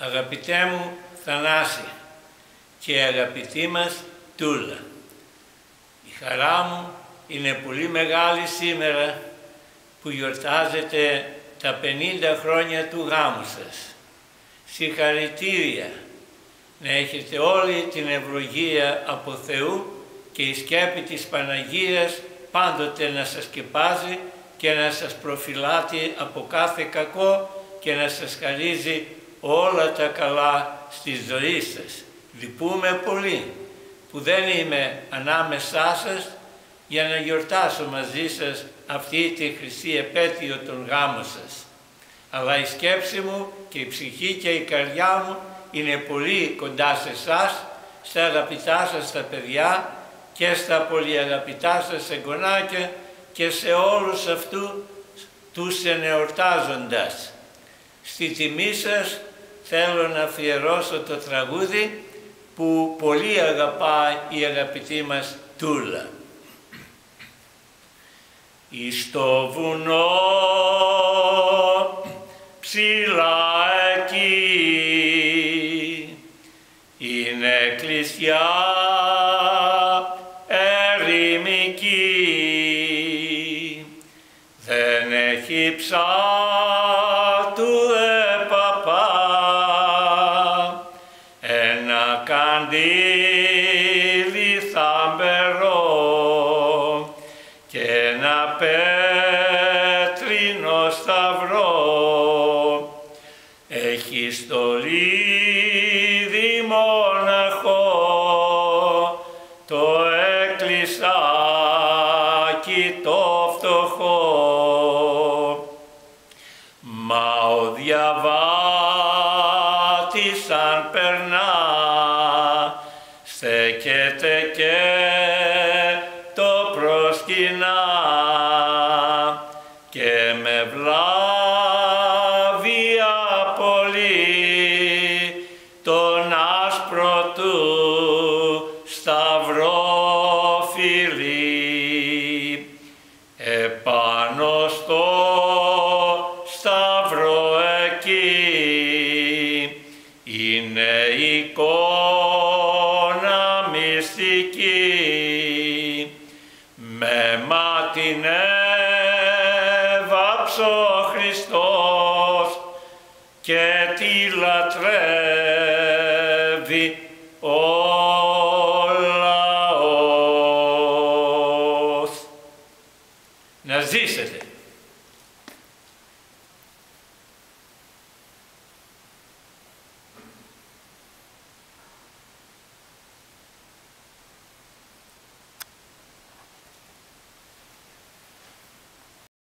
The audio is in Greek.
Αγαπητέ μου Θανάση και αγαπητή μας Τούλα, η χαρά μου είναι πολύ μεγάλη σήμερα που γιορτάζετε τα 50 χρόνια του γάμου σας. Συγχαρητήρια, να έχετε όλη την ευλογία από Θεού και η σκέπη της Παναγίας πάντοτε να σας σκεπάζει και να σας προφυλάτει από κάθε κακό και να σας χαρίζει όλα τα καλά στη ζωή σας. Λυπούμε πολύ που δεν είμαι ανάμεσά σας για να γιορτάσω μαζί σας αυτή τη χρυσή επέτειο των γάμων σας. Αλλά η σκέψη μου και η ψυχή και η καρδιά μου είναι πολύ κοντά σε εσάς, στα αγαπητά σας τα παιδιά και στα πολύ αγαπητά σας εγγονάκια και σε όλους αυτούς τους ενεορτάζοντας. Στη τιμή σας θέλω να αφιερώσω το τραγούδι που πολύ αγαπάει η αγαπητή μας Τούλα. Εις το βουνό ψηλά εκεί είναι εκκλησιά ερημική, δεν έχει ψάτου παπά, ένα καντήλι θαμπερό και ένα πέτρινο σταυρό, έχει στολίδι μοναχό το εκκλησάκι το φτωχό. Μα ο διαβάτης αν περνά στέκεται και το προσκυνά και με βλάβεια πολύ τον άσπρο του σταυρό φιλί. Επάνω στο σταυρό εκεί είναι εικόνα μυστική, με μάτιν έβαψε ο Χριστός και τη λατρεύει ο